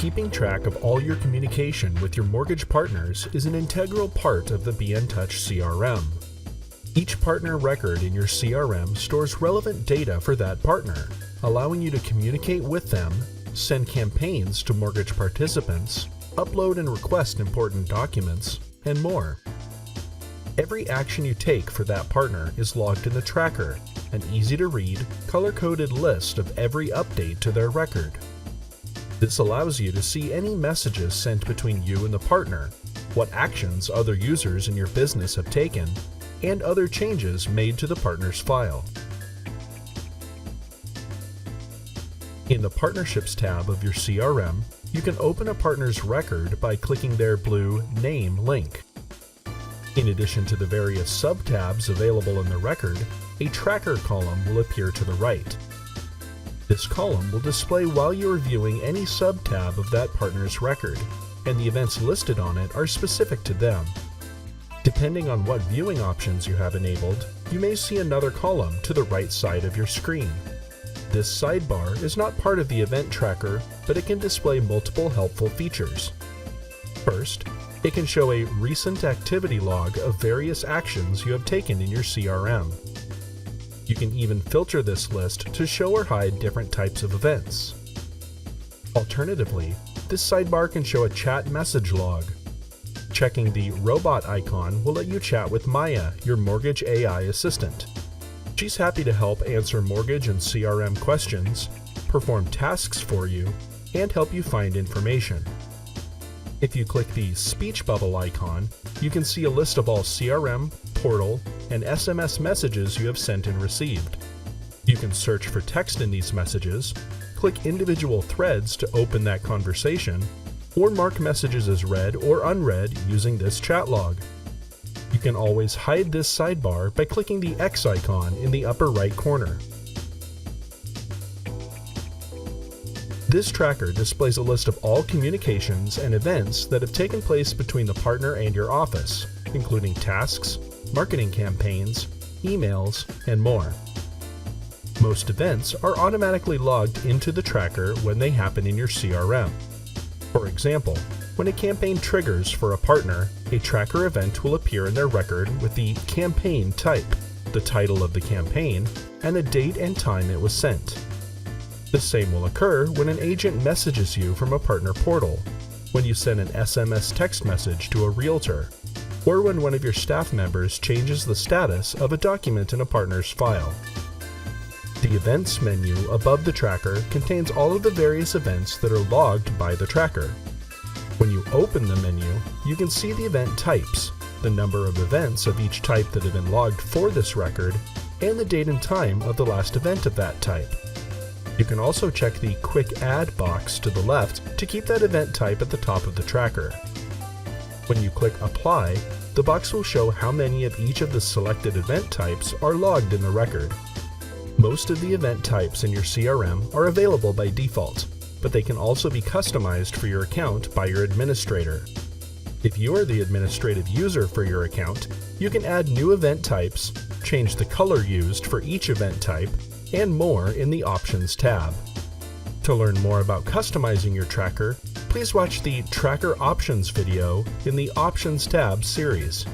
Keeping track of all your communication with your mortgage partners is an integral part of the BNTouch CRM. Each partner record in your CRM stores relevant data for that partner, allowing you to communicate with them, send campaigns to mortgage participants, upload and request important documents, and more. Every action you take for that partner is logged in the tracker, an easy-to-read, color-coded list of every update to their record. This allows you to see any messages sent between you and the partner, what actions other users in your business have taken, and other changes made to the partner's file. In the Partnerships tab of your CRM, you can open a partner's record by clicking their blue Name link. In addition to the various sub-tabs available in the record, a tracker column will appear to the right. This column will display while you are viewing any sub-tab of that partner's record, and the events listed on it are specific to them. Depending on what viewing options you have enabled, you may see another column to the right side of your screen. This sidebar is not part of the event tracker, but it can display multiple helpful features. First, it can show a recent activity log of various actions you have taken in your CRM. You can even filter this list to show or hide different types of events. Alternatively, this sidebar can show a chat message log. Checking the robot icon will let you chat with Maya, your mortgage AI assistant. She's happy to help answer mortgage and CRM questions, perform tasks for you, and help you find information. If you click the speech bubble icon, you can see a list of all CRM, portal, and SMS messages you have sent and received. You can search for text in these messages, click individual threads to open that conversation, or mark messages as read or unread using this chat log. You can always hide this sidebar by clicking the X icon in the upper right corner. This tracker displays a list of all communications and events that have taken place between the partner and your office, including tasks, marketing campaigns, emails, and more. Most events are automatically logged into the tracker when they happen in your CRM. For example, when a campaign triggers for a partner, a tracker event will appear in their record with the campaign type, the title of the campaign, and the date and time it was sent. The same will occur when an agent messages you from a partner portal, when you send an SMS text message to a Realtor, or when one of your staff members changes the status of a document in a partner's file. The Events menu above the tracker contains all of the various events that are logged by the tracker. When you open the menu, you can see the event types, the number of events of each type that have been logged for this record, and the date and time of the last event of that type. You can also check the Quick Add box to the left to keep that event type at the top of the tracker. When you click Apply, the box will show how many of each of the selected event types are logged in the record. Most of the event types in your CRM are available by default, but they can also be customized for your account by your administrator. If you are the administrative user for your account, you can add new event types, change the color used for each event type, and more in the Options tab. To learn more about customizing your tracker, please watch the Tracker Options video in the Options tab series.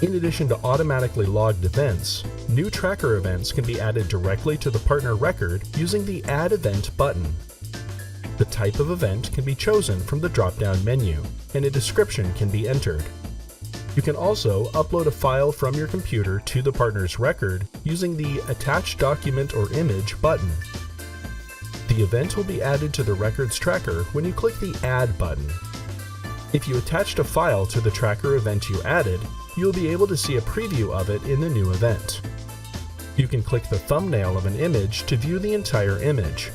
In addition to automatically logged events, new tracker events can be added directly to the partner record using the Add Event button. The type of event can be chosen from the drop-down menu, and a description can be entered. You can also upload a file from your computer to the partner's record using the Attach Document or Image button. The event will be added to the record's tracker when you click the Add button. If you attached a file to the tracker event you added, you'll be able to see a preview of it in the new event. You can click the thumbnail of an image to view the entire image.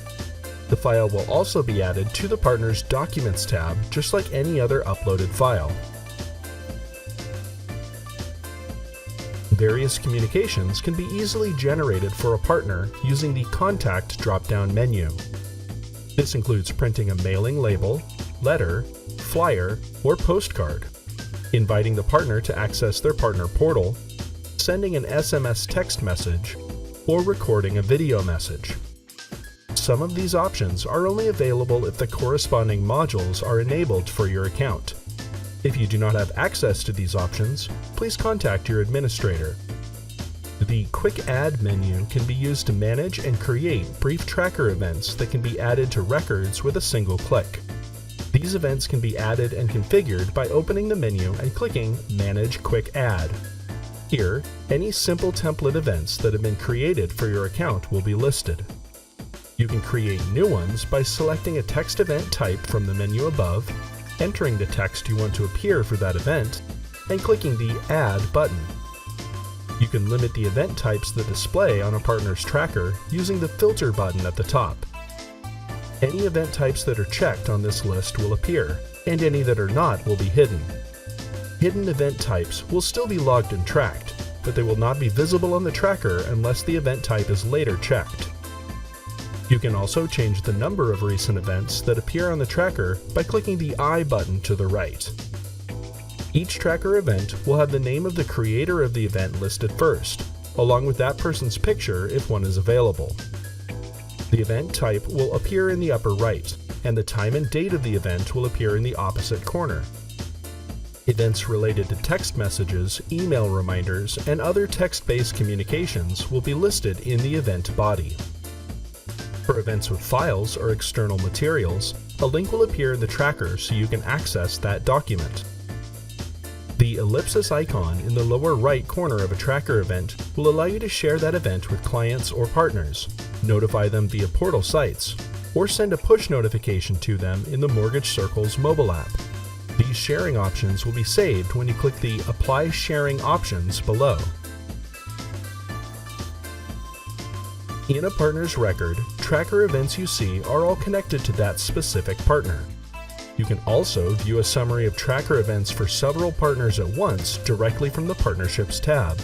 The file will also be added to the partner's Documents tab, just like any other uploaded file. Various communications can be easily generated for a partner using the Contact drop-down menu. This includes printing a mailing label, letter, flyer, or postcard, inviting the partner to access their partner portal, sending an SMS text message, or recording a video message. some of these options are only available if the corresponding modules are enabled for your account. If you do not have access to these options, please contact your administrator. The Quick Add menu can be used to manage and create brief tracker events that can be added to records with a single click. These events can be added and configured by opening the menu and clicking Manage Quick Add. Here, any simple template events that have been created for your account will be listed. You can create new ones by selecting a text event type from the menu above, entering the text you want to appear for that event, and clicking the Add button. You can limit the event types that display on a partner's tracker using the Filter button at the top. Any event types that are checked on this list will appear, and any that are not will be hidden. Hidden event types will still be logged and tracked, but they will not be visible on the tracker unless the event type is later checked. You can also change the number of recent events that appear on the tracker by clicking the I button to the right. Each tracker event will have the name of the creator of the event listed first, along with that person's picture if one is available. The event type will appear in the upper right, and the time and date of the event will appear in the opposite corner. Events related to text messages, email reminders, and other text-based communications will be listed in the event body. For events with files or external materials, a link will appear in the tracker so you can access that document. The ellipsis icon in the lower right corner of a tracker event will allow you to share that event with clients or partners, notify them via portal sites, or send a push notification to them in the Mortgage Circle's mobile app. These sharing options will be saved when you click the Apply Sharing options below. In a partner's record, tracker events you see are all connected to that specific partner. You can also view a summary of tracker events for several partners at once directly from the Partnerships tab.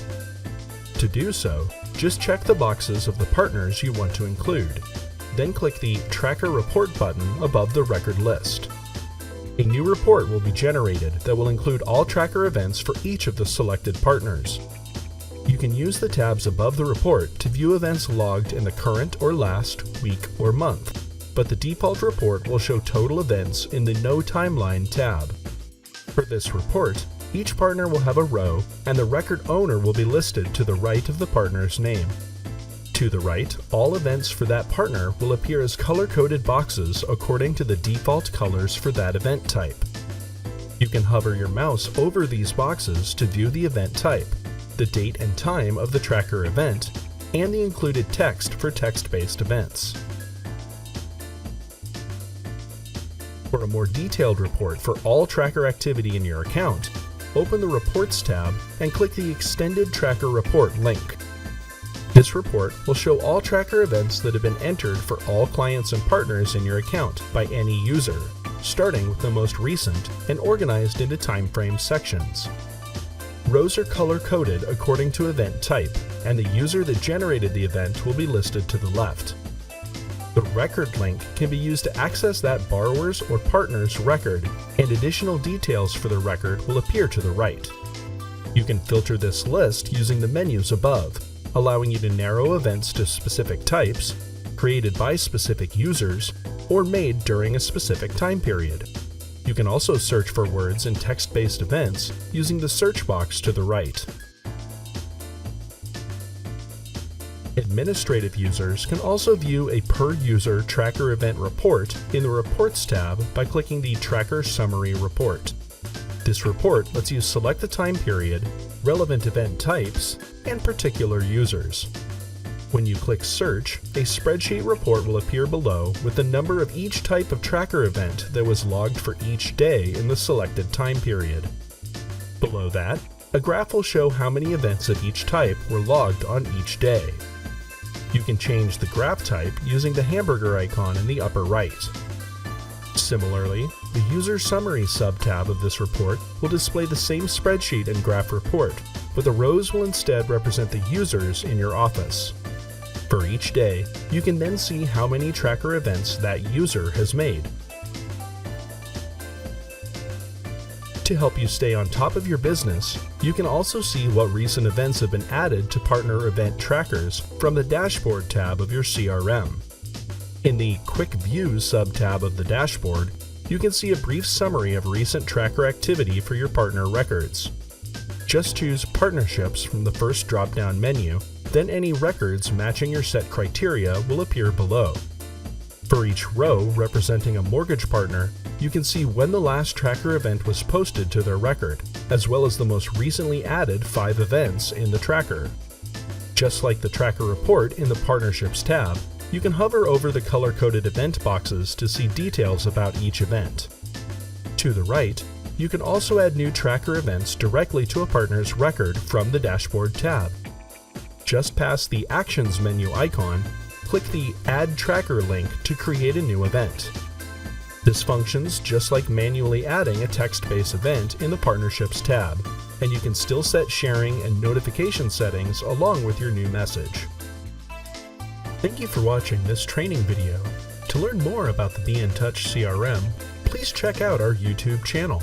To do so, just check the boxes of the partners you want to include, then click the Tracker Report button above the record list. A new report will be generated that will include all tracker events for each of the selected partners. You can use the tabs above the report to view events logged in the current or last week or month, but the default report will show total events in the No Timeline tab. For this report, each partner will have a row, and the record owner will be listed to the right of the partner's name. To the right, all events for that partner will appear as color-coded boxes according to the default colors for that event type. You can hover your mouse over these boxes to view the event type, the date and time of the tracker event, and the included text for text-based events. For a more detailed report for all tracker activity in your account, open the Reports tab and click the Extended Tracker Report link. This report will show all tracker events that have been entered for all clients and partners in your account by any user, starting with the most recent and organized into timeframe sections. Rows are color-coded according to event type, and the user that generated the event will be listed to the left. The record link can be used to access that borrower's or partner's record, and additional details for the record will appear to the right. You can filter this list using the menus above, allowing you to narrow events to specific types, created by specific users, or made during a specific time period. You can also search for words in text-based events using the search box to the right. Administrative users can also view a per-user tracker event report in the Reports tab by clicking the Tracker Summary Report. This report lets you select the time period, relevant event types, and particular users. When you click Search, a spreadsheet report will appear below with the number of each type of tracker event that was logged for each day in the selected time period. Below that, a graph will show how many events of each type were logged on each day. You can change the graph type using the hamburger icon in the upper right. Similarly, the User Summary sub-tab of this report will display the same spreadsheet and graph report, but the rows will instead represent the users in your office. For each day, you can then see how many tracker events that user has made. To help you stay on top of your business, you can also see what recent events have been added to partner event trackers from the Dashboard tab of your CRM. In the Quick View sub-tab of the dashboard, you can see a brief summary of recent tracker activity for your partner records. Just choose Partnerships from the first drop-down menu, then any records matching your set criteria will appear below. For each row representing a mortgage partner, you can see when the last tracker event was posted to their record, as well as the most recently added 5 events in the tracker. Just like the tracker report in the Partnerships tab, you can hover over the color-coded event boxes to see details about each event. To the right, you can also add new tracker events directly to a partner's record from the Dashboard tab. Just past the Actions menu icon, click the Add Tracker link to create a new event. This functions just like manually adding a text-based event in the Partnerships tab, and you can still set sharing and notification settings along with your new message. Thank you for watching this training video. To learn more about the BNTouch CRM, please check out our YouTube channel.